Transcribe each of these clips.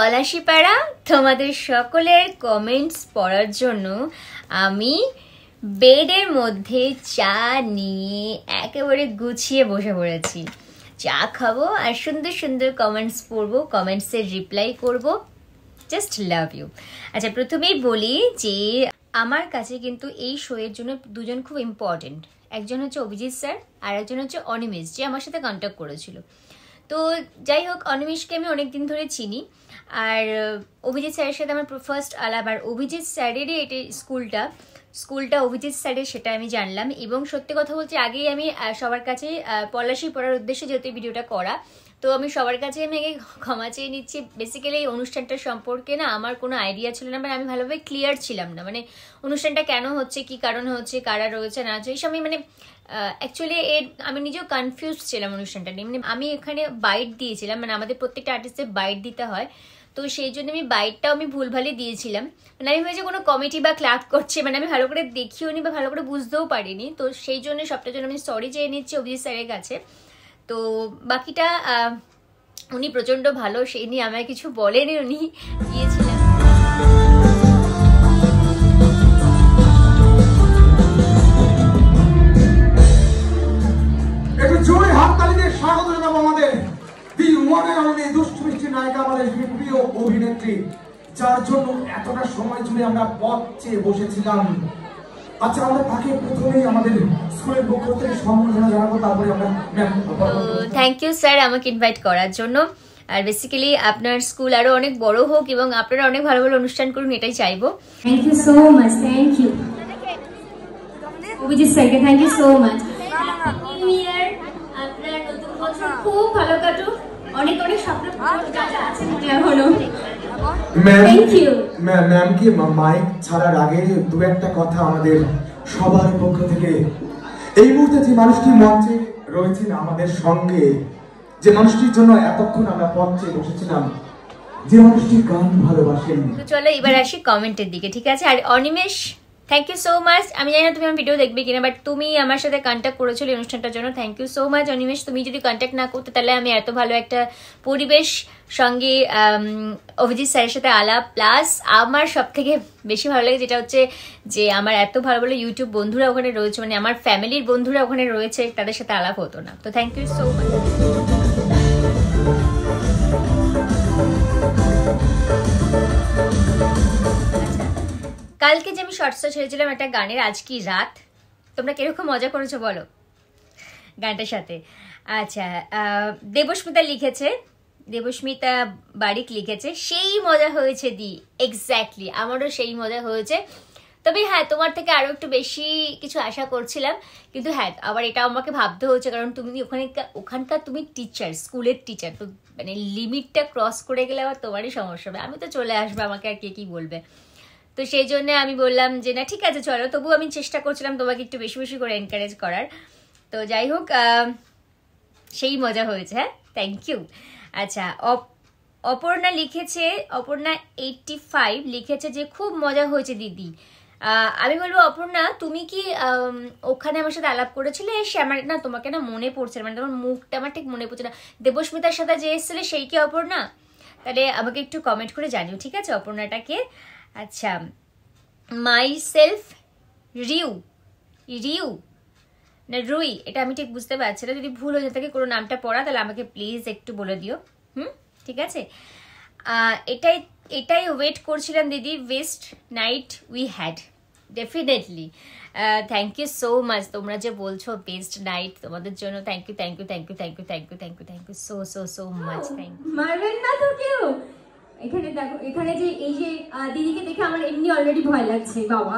পলাশিপাড়া তোমাদের সকলের কমেন্টস পড়ার জন্য আমি বেডের মধ্যে চা নিয়ে একেবারে গুছিয়ে বসে পড়েছি। চা খাবো আর সুন্দর সুন্দর কমেন্টস পড়বো, কমেন্টসের রিপ্লাই করব। Just love you. আচ্ছা, প্রথমেই বলি যে আমার কাছে কিন্তু এই শোয়ের জন্য দুজন খুব ইম্পর্টেন্ট। একজন হচ্ছে অভিজিৎ স্যার আর একজন হচ্ছে অনিমেষ, যে আমার সাথে কন্ট্যাক্ট করেছিল। তো যাই হোক, অনিমেষকে আমি অনেকদিন ধরে চিনি, আর অভিজিৎ স্যারের সাথে আমার ফার্স্ট আলাপ। আর অভিজিৎ স্যারেরই এটি স্কুলটা অভিজিৎ স্যারের, সেটা আমি জানলাম। এবং সত্যি কথা বলতে আগেই আমি সবার কাছে পলাশি পড়ার উদ্দেশ্যে যেহেতু ভিডিওটা করা, তো আমি সবার কাছে আমি আগে ক্ষমা চেয়ে নিচ্ছি। বেসিক্যালি এই অনুষ্ঠানটার সম্পর্কে না আমার কোনো আইডিয়া ছিল না, মানে আমি ভালোভাবে ক্লিয়ার ছিলাম না, মানে অনুষ্ঠানটা কেন হচ্ছে, কি কারণে হচ্ছে, কারা রয়েছে না আছে, এইসব আমি মানে অ্যাকচুয়ালি আমি নিজেও কনফিউজ ছিলাম অনুষ্ঠানটা নিয়ে। মানে আমি এখানে বাইট দিয়েছিলাম, মানে আমাদের প্রত্যেকটা আর্টিস্টের বাইট দিতে হয়, তো সেই জন্য আমি বাইটটাও আমি ভুলভালই দিয়েছিলাম। মানে আমি ভেবেছি কোনো কমিটি বা ক্লাব করছে, মানে আমি ভালো করে দেখিও নি বা ভালো করে বুঝতেও পারিনি। তো সেই জন্য সবটার জন্য আমি সরি চেয়ে নিচ্ছি অভিজিৎ স্যারের কাছে। তো বাকিটা উনি প্রচণ্ড ভালো, সেই নিয়ে আমায় কিছু বলেনি, উনি গিয়েছিলেন। একটু জোরে হাততালি দিয়ে স্বাগত জানাবো আমাদের দি ওয়ান এন্ড অনলি দুষ্টু মিষ্টি নায়িকা, আমাদের প্রিয় অভিনেত্রী, যার জন্য এতটা সময় জুড়ে আমরা পথ চেয়ে বসেছিলাম। আচ্ছা, আমরা তাকে প্রথমেই আমাদের স্কুলের পক্ষ থেকে সম্মাননা জানাবো, তারপরে আমরা থ্যাংক ইউ স্যার আমাকে ইনভাইট করার জন্য। আর বেসিক্যালি আপনার স্কুল আরো অনেক বড় হোক এবং আপনারা অনেক ভালো ভালো অনুষ্ঠান করুন, এটাই চাইবো। Thank you so much, thank you Abhijit স্যারকে, thank you so much. New year, আপনার নতুন বছর খুব ভালো কাটুক, অনেক অনেক স্বপ্ন আছে মনে এখনো। Thank you ma'am. কি মাইক ছাড়ার আগে দু একটা কথা আমাদের সবার পক্ষ থেকে। এই মুহূর্তে যে মানুষটি মঞ্চে রয়েছেন আমাদের সঙ্গে, যে মানুষটির জন্য এতক্ষণ আমরা পথ চেয়ে বসেছিলাম, যে মানুষটি গান ভালোবাসেন। তো চলো এবার আসি কমেন্টের দিকে, ঠিক আছে? আর Animesh, thank you so much. আমি জানি না তুমি আমার ভিডিও দেখবে কিনা, বাট তুমি আমার সাথে কন্ট্যাক্ট করেছিল এই অনুষ্ঠানটার জন্য, thank you so much Animesh. তুমি যদি কন্ট্যাক্ট না করতে তাহলে আমি এত ভালো একটা পরিবেশ সঙ্গে অভিজিৎ স্যারের সাথে আলাপ, প্লাস আমার সব থেকে বেশি ভালো লাগে যেটা হচ্ছে যে আমার এত ভালো ভালো ইউটিউব বন্ধুরা ওখানে রয়েছে, মানে আমার ফ্যামিলির বন্ধুরা ওখানে রয়েছে, তাদের সাথে আলাপ হতো না। তো থ্যাংক ইউ সো মাচ। কালকে যে আমি শর্টসটা ছেড়েছিলাম একটা গানের, আজ কি রাত, তোমরা কিরকম মজা করেছো বলো গানটার সাথে? আচ্ছা, দেবস্মিতা লিখেছে, দেবস্মিতা বারিক লিখেছে, সেই মজা হয়েছে দি। এক্স্যাক্টলি, আমারও সেই মজা হয়েছে। তবে হ্যাঁ, তোমার থেকে আরো একটু বেশি কিছু আশা করছিলাম, কিন্তু হ্যাঁ আবার এটা আমাকে ভাবতে হচ্ছে, কারণ তুমি ওখানকার তুমি টিচার, স্কুলের টিচার, তো মানে লিমিটটা ক্রস করে গেলে আবার তোমারই সমস্যা হবে। আমি তো চলে আসবো, আমাকে আর কে কি বলবে। তো সেই জন্য আমি বললাম যে না ঠিক আছে চলো, তবু আমি চেষ্টা করছিলাম তোমাকে একটু বেশি বেশি করে এনকারেজ করার। তো যাই হোক, সেই মজা হয়েছে। হ্যাঁ, থ্যাংক ইউ। আচ্ছা, অপর্ণা লিখেছে, অপর্ণা 85 লিখেছে যে খুব মজা হয়েছে দিদি। আমি বলবো অপর্ণা, তুমি কি ওখানে আমার সাথে আলাপ করেছিলে? সে আমার না তোমাকে না মনে পড়ছে, মানে তোমার মুখটা আমার ঠিক মনে পড়ছে না। দেবস্মিতার সাথে যে এসেছিলে সেই কি অপর্ণা? তাহলে আমাকে একটু কমেন্ট করে জানিও, ঠিক আছে, অপর্ণাটাকে। আচ্ছা, মাই সেলফ রিউ না রুই, এটা আমি ঠিক বুঝতে পারছি না, যদি ভুল হয়ে থাকে কোনো নামটা পড়া তাহলে আমাকে প্লিজ একটু বলে দিও। ঠিক আছে। এটাই ওয়েট করছিলাম দিদি, best night we had. Definitely, thank you so much. তোমরা যে বলছো বেস্ট নাইট, তোমাদের জন্য thank you thank you thank you thank you thank you thank you thank you so so so much. Thank you. মারবেন না তো কেউ। এখানে দেখো, এখানে যে এই যে দিদিকে দেখে আমার এমনি অলরেডি ভয় লাগছে। বাবা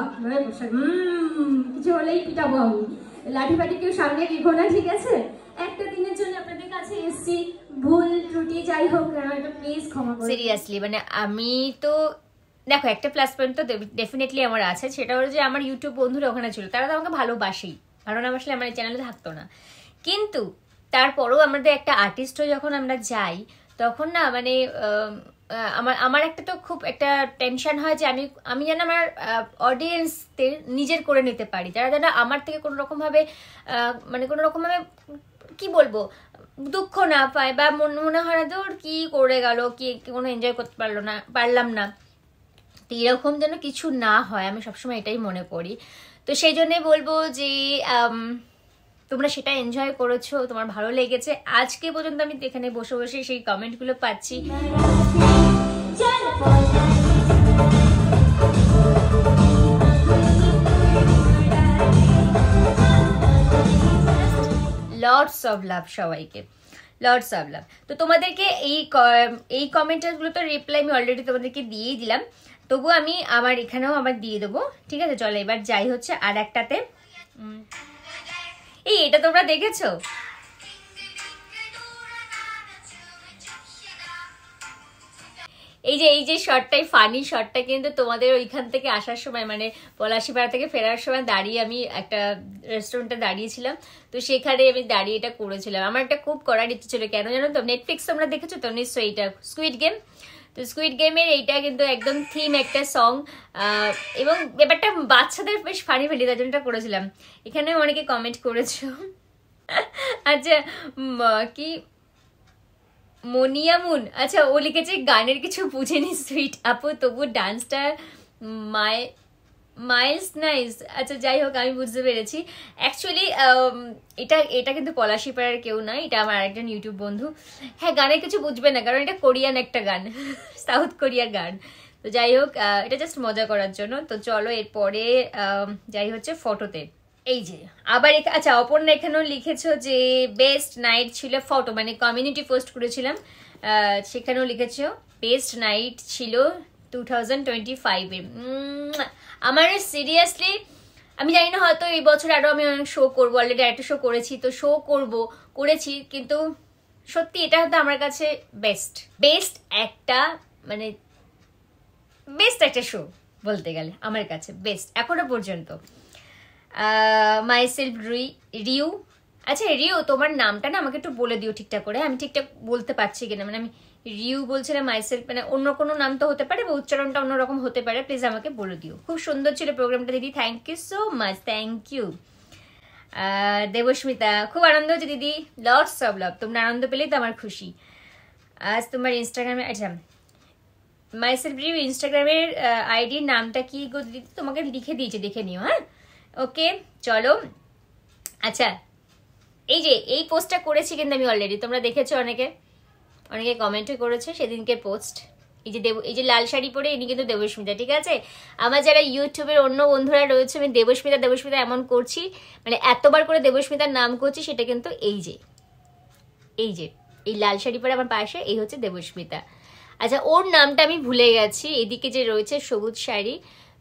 কিছু হলেই পিটাবো আমি। লাঠি ফাটি কেউ সামনে রেখো না, ঠিক আছে? একটা দিনের জন্য আপনাদের কাছে এসেছি, ভুল ত্রুটি যাই হোক একটা প্লিজ ক্ষমা করুন। সিরিয়াসলি, মানে আমি তো দেখো একটা প্লাস পয়েন্ট তো ডেফিনেটলি আমার আছে, সেটা হলো যে আমার ইউটিউব বন্ধুরা ওখানে ছিল, তারা তো আমাকে ভালোবাসেই, ভালো না বাসলে আমার এই চ্যানেলে থাকতো না। কিন্তু তারপরেও আমাদের একটা আর্টিস্ট হয়ে যখন আমরা যাই, তখন না মানে আমার একটা তো খুব একটা টেনশন হয় যে আমি যেন আমার অডিয়েন্সদের নিজের করে নিতে পারি, যারা যেন আমার থেকে কোনো রকমভাবে মানে কোনো রকমভাবে কি বলবো দুঃখ না পায় বা মনে হয় না তোর কি করে গেল, কি কোনো এনজয় করতে পারলাম না, তো এরকম যেন কিছু না হয়, আমি সবসময় এটাই মনে করি। তো সেই জন্যই বলবো যে তোমরা সেটা এনজয় করেছো, তোমার ভালো লেগেছে। আজকে পর্যন্ত আমি এখানে বসে বসে সেই কমেন্টগুলো পাচ্ছি। লর্ডস অফ লাভ সবাইকে, লর্ডস অফ লাভ। তো তোমাদেরকে এই কমেন্টগুলো তো রিপ্লাই আমি অলরেডি তোমাদেরকে দিয়েই দিলাম, তবু আমি আমার এখানেও আবার দিয়ে দেবো, ঠিক আছে? চলো এবার যাই হচ্ছে আর একটাতে। এটা তোমরা দেখেছো? এই যে শর্টটাই ফানি শর্টটা কিন্তু তোমাদের ওইখান থেকে আসার সময় মানে পলাশিপাড়া থেকে ফেরার সময় দাঁড়িয়ে আমি একটা রেস্টুরেন্টে দাঁড়িয়েছিলাম, তো সেখানে আমি দাঁড়িয়ে এটা করেছিলাম। আমার একটা খুব করার ইচ্ছে ছিল, কেন জানো তো? নেটফ্লিক্স তোমরা দেখেছো তো নিশ্চয়ই, এটা স্কুইড গেম। তো স্কুইড গেমের এইটা কিন্তু একদম থিম একটা সং, এবং ব্যাপারটা বাচ্চাদের বেশ ফানি ফেলি, তার জন্য এটা করেছিলাম। এখানে অনেকে কমেন্ট করেছো। আচ্ছা কি মনিয়ামুন, আচ্ছা ও লিখেছে গানের কিছু বুঝেনি সুইট আপু, তবু ডান্সটা মাইলস নাইস। আচ্ছা যাই হোক, আমি বুঝতে পেরেছি। অ্যাকচুয়ালি এটা কিন্তু পলাশিপাড়ার কেউ নয়, এটা আমার আরেকজন ইউটিউব বন্ধু। হ্যাঁ, গানের কিছু বুঝবে না, কারণ এটা কোরিয়ান একটা গান, সাউথ কোরিয়ার গান। তো যাই হোক, এটা জাস্ট মজা করার জন্য। তো চলো এরপরে যাই হচ্ছে ফটোতে। এই যে আবার আচ্ছা অপর্ণা এখানেও লিখেছো যে বেস্ট নাইট ছিল ফটো, মানে কমিউনিটি পোস্ট করেছিলাম, সেখানেও লিখেছো বেস্ট নাইট ছিল 2025-এ। আমার সিরিয়াসলি আমি জানি না, হয়তো এই বছর আরো আমি অনেক শো করবো, অলরেডি একটা শো করেছি, তো শো করেছি, কিন্তু সত্যি এটা হয়তো আমার কাছে বেস্ট একটা মানে বেস্ট একটা শো বলতে গেলে আমার কাছে বেস্ট এখনো পর্যন্ত। মাইসেলফ রিউ, আচ্ছা রিউ তোমার নামটা না আমাকে একটু বলে দিও ঠিকঠাক করে, আমি ঠিকঠাক বলতে পারছি কিনা, মানে আমি রিউ বলছিলাম, মাইসেলফ মানে অন্য কোনো নাম তো হতে পারে বা উচ্চারণটা অন্যরকম হতে পারে, প্লিজ আমাকে বলে দিও। খুব সুন্দর ছিল প্রোগ্রামটা দিদি, thank you so much, thank you. Debasmita, খুব আনন্দ হচ্ছে দিদি, লটস অফ লাভ, তোমরা আনন্দ পেলেই তো আমার খুশি। আজ তোমার ইনস্টাগ্রামে, আচ্ছা মাইসেলফ রিউ ইনস্টাগ্রামের আইডির নামটা কি গো দিদি, তোমাকে লিখে দিয়েছে, দেখে নিও। হ্যাঁ ওকে চলো। আচ্ছা এই পোস্টটা করেছি কিন্তু আমি অলরেডি, তোমরা দেখেছো, অনেকে কমেন্টে করেছে সেদিনকে পোস্ট। এই যে লাল শাড়ি পরে ইনি কিন্তু দেবস্মিতা, ঠিক আছে? আমার যারা ইউটিউবের অন্য বন্ধুরা রয়েছে, আমি দেবস্মিতা এমন করছি, মানে এতবার করে দেবস্মিতার নাম করছি, সেটা কিন্তু এই লাল শাড়ি পরে আমার পাশে এই হচ্ছে দেবস্মিতা। আচ্ছা ওর নামটা আমি ভুলে গেছি, এদিকে যে রয়েছে সবুজ শাড়ি,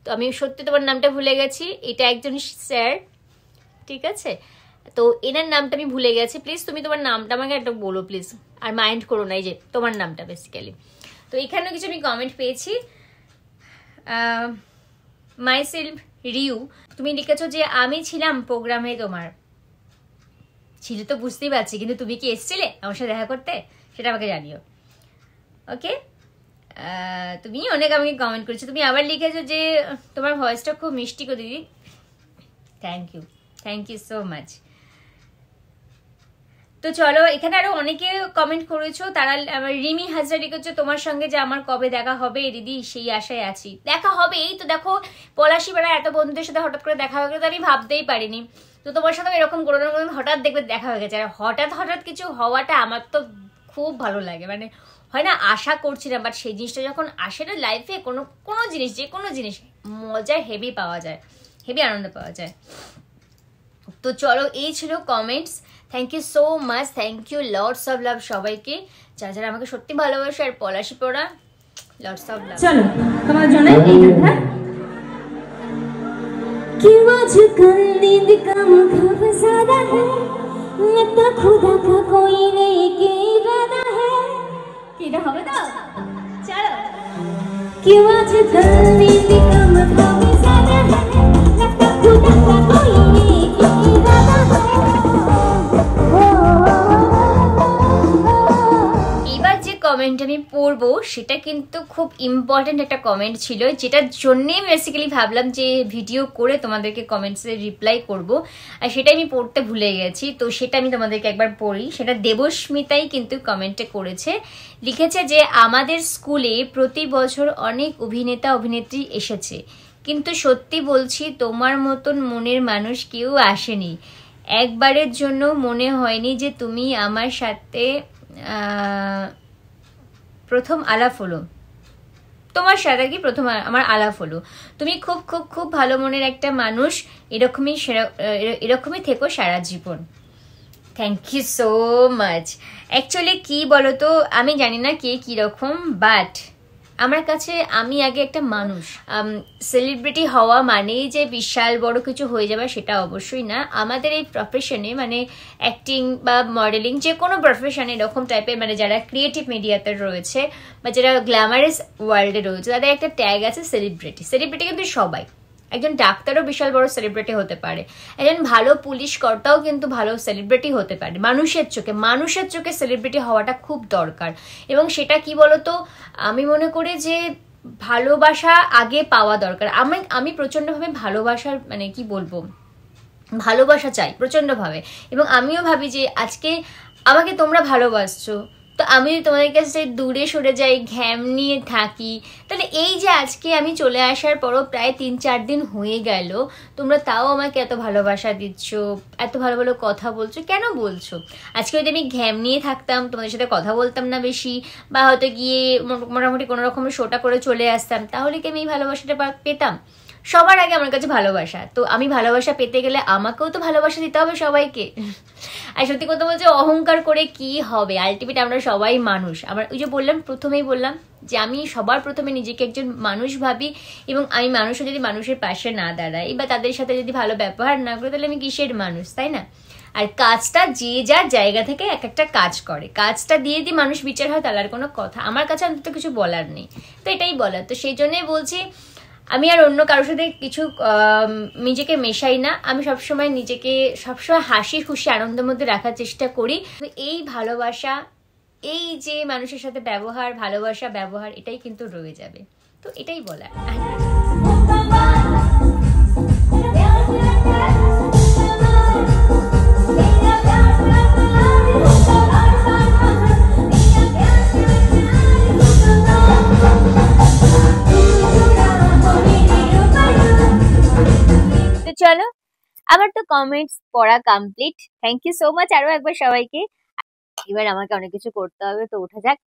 তো আমি সত্যি তোমার নামটা ভুলে গেছি, এটা একজন স্যার, ঠিক আছে? তো এনার নামটা আমি ভুলে গেছি, প্লিজ তুমি তোমার নামটা আমাকে একটা বলো প্লিজ, আর মাইন্ড করো না, এই যে তোমার নামটা বেসিক্যালি। তো এখানেও কিছু আমি কমেন্ট পেয়েছি। মাইসেলফ রিউ, তুমি লিখেছো যে আমি ছিলাম প্রোগ্রামে, তোমার ছিল তো বুঝতেই পারছি, কিন্তু তুমি কি এসেছিলে আমার সাথে দেখা করতে, সেটা আমাকে জানিও। ওকে, তুমি অনেক আমাকে কমেন্ট করেছো। তুমি আবার লিখেছো যে তোমার ভয়েসটা খুব মিষ্টি গো দিদি, থ্যাংক ইউ সো মাচ। তো চলো এখানে আরো অনেকে কমেন্ট করেছো, তারা আমার রিমি হাজরা লিখেছো তোমার সঙ্গে যে আমার কবে দেখা হবে দিদি, সেই আশায় আছি। দেখা হবে, এই তো দেখো পলাশিপাড়া এত বন্ধুদের সাথে হঠাৎ করে দেখা হয়ে গেছে, আমি ভাবতেই পারিনি। তো তোমার সাথে এরকম কোনো না কোনো হঠাৎ দেখবে দেখা হয়ে গেছে, আর হঠাৎ কিছু হওয়াটা আমার তো খুব ভালো লাগে, মানে হয় না আশা করছি না, বাট সেই জিনিসটা যখন আসে না লাইফে, কোনো জিনিস, যে কোনো জিনিস মজা হেভি পাওয়া যায়, হেভি আনন্দ পাওয়া যায়। তো চলো এই ছিল comments, thank you so much, thank you, lords of love সবাইকে, যারা যারা আমাকে সত্যি ভালোবাসে, আর পলাশিপাড়া লর্ডস অফ লাভ। চলো তোমার জন্য এই গানটা। कि आजकल नींद का मुखब ज्यादा है, लगता खुदा का कोई लेके इरादा है, क्या হবে তো? চলো। कि आजकल नींद का मुखब ज्यादा है, लगता खुदा का कोई लेके इरादा है। এবার যে কমেন্ট আমি পড়বো সেটা কিন্তু খুব ইম্পর্টেন্ট একটা কমেন্ট ছিল, যেটার জন্যেই বেসিক্যালি ভাবলাম যে ভিডিও করে তোমাদেরকে কমেন্টসে রিপ্লাই করব, আর সেটা আমি পড়তে ভুলে গেছি। তো সেটা আমি তোমাদেরকে একবার পড়ি। সেটা দেবস্মিতাই কিন্তু কমেন্টে করেছে, লিখেছে যে আমাদের স্কুলে প্রতি বছর অনেক অভিনেতা অভিনেত্রী এসেছে, কিন্তু সত্যি বলছি তোমার মতন মনের মানুষ কেউ আসেনি। একবারের জন্য মনে হয়নি যে তুমি আমার সাথে প্রথম আলাপ হলো, তোমার সাথে কি প্রথম আমার আলাপ হলো। তুমি খুব খুব খুব ভালো মনের একটা মানুষ, এরকমই থেকো সারা জীবন। Thank you so much. Actually কি বলতো, আমি জানি না কে কীরকম, বাট আমার কাছে আমি আগে একটা মানুষ। সেলিব্রিটি হওয়া মানেই যে বিশাল বড় কিছু হয়ে যাবে সেটা অবশ্যই না। আমাদের এই প্রফেশনে মানে অ্যাক্টিং বা মডেলিং, যে কোনো প্রফেশনে এরকম টাইপের মানে যারা ক্রিয়েটিভ মিডিয়াতে রয়েছে বা যারা গ্ল্যামারাস ওয়ার্ল্ডে রয়েছে, তাদের একটা ট্যাগ আছে সেলিব্রিটি। সেলিব্রিটি কিন্তু সবাই, একজন ডাক্তারও বিশাল বড় সেলিব্রিটি হতে পারে, একজন ভালো পুলিশ কর্তাও কিন্তু ভালো সেলিব্রিটি হতে পারে। মানুষের চোখে সেলিব্রিটি হওয়াটা খুব দরকার। এবং সেটা কি বলতো, আমি মনে করি যে ভালোবাসা আগে পাওয়া দরকার। আমি প্রচণ্ডভাবে ভালোবাসার মানে কি বলবো, ভালোবাসা চাই প্রচণ্ডভাবে। এবং আমিও ভাবি যে আজকে আমাকে তোমরা ভালোবাসছো, তো আমি তোমাদের কাছে দূরে সরে যাই, ঘ্যাম নিয়ে থাকি, তাহলে এই যে আজকে আমি চলে আসার পরও প্রায় 3-4 দিন হয়ে গেল, তোমরা তাও আমাকে এত ভালোবাসা দিচ্ছ, এত ভালো ভালো কথা বলছো, কেন বলছো? আজকে যদি আমি ঘ্যাম নিয়ে থাকতাম, তোমাদের সাথে কথা বলতাম না বেশি, বা হয়তো গিয়ে মোটামুটি কোনো রকমের শোটা করে চলে আসতাম, তাহলে কি আমি এই ভালোবাসাটা পেতাম? সবার আগে আমার কাছে ভালোবাসা। তো আমি ভালোবাসা পেতে গেলে আমাকেও তো ভালোবাসা দিতে হবে সবাইকে। আর সত্যি কথা বলছে, অহংকার করে কি হবে? আলটিমেট আমরা সবাই মানুষ। আমার ওই যে প্রথমেই বললাম যে আমি সবার প্রথমে নিজেকে একজন মানুষ ভাবি, এবং আমি মানুষও যদি মানুষের পাশে না দাঁড়াই বা তাদের সাথে যদি ভালো ব্যবহার না করি, তাহলে আমি কিসের মানুষ, তাই না? আর কাজটা যে যার জায়গা থেকে এক একটা কাজ করে, কাজটা দিয়ে মানুষ বিচার হয়, তাহলে আর কোনো কথা আমার কাছে অন্তত কিছু বলার নেই। তো এটাই বলার। তো সেই জন্যই বলছি, আমি আর অন্য কারোর সাথে কিছু নিজেকে মেশাই না। আমি সবসময় নিজেকে সবসময় হাসি খুশি আনন্দের মধ্যে রাখার চেষ্টা করি। এই ভালোবাসা, এই যে মানুষের সাথে ভালোবাসা ব্যবহার, এটাই কিন্তু রয়ে যাবে। তো এটাই বলার। চলো, আমার তো কমেন্টস পড়া complete. Thank you so much আরো একবার সবাইকে। এবার আমাকে অনেক কিছু করতে হবে, তো ওঠা যাক।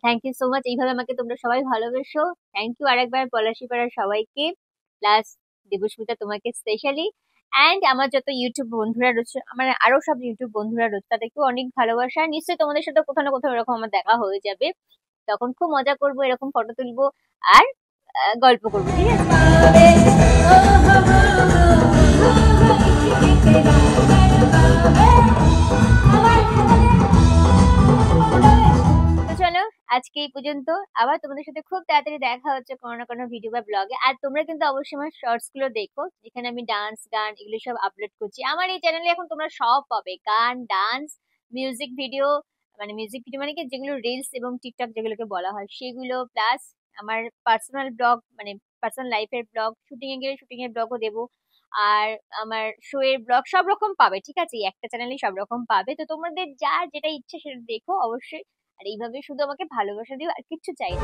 থ্যাংক ইউ সো মাচ, এইভাবে আমাকে তোমরা সবাই ভালোবেসো। থ্যাংক ইউ আরেকবার পলাশীপাড়ার সবাইকে, প্লাস দেবস্মিতা তোমাকে স্পেশালি। অ্যান্ড আমার যত ইউটিউব বন্ধুরা রয়েছে, আমার আরো সব ইউটিউব বন্ধুরা রয়েছে, তাদেরকেও অনেক ভালোবাসা। নিশ্চয়ই তোমাদের সাথে কোথাও না কোথাও এরকম আমার দেখা হয়ে যাবে, তখন খুব মজা করবো, এরকম ফটো তুলবো আর গল্প করবো, ঠিক আছে? চলো আজকে এই পর্যন্ত। আবার তোমাদের সাথে খুব তাড়াতাড়ি দেখা হচ্ছে কোনো না কোনো ভিডিও বা ব্লগে। আর তোমরা কিন্তু অবশ্যই আমার শর্টস গুলো দেখো, যেখানে আমি ডান্স গান এগুলো সব আপলোড করছি। আমার এই চ্যানেলে এখন তোমরা সব পাবে, গান, ডান্স, মিউজিক ভিডিও মানে কি যেগুলো রিলস এবং টিকটক যেগুলোকে বলা হয় সেগুলো, প্লাস আমার পার্সোনাল ব্লগ মানে পার্সোনাল লাইফের ব্লগ, শুটিং এ গেলে শুটিং এর ব্লগও দেবো, আর আমার শো এর ব্লগ, সব রকম পাবে, ঠিক আছে? একটা চ্যানেলে সব রকম পাবে। তো তোমাদের যার যেটা ইচ্ছে সেটা দেখো অবশ্যই। আর এইভাবে শুধু আমাকে ভালোবাসা দিও, আর কিচ্ছু চাই না।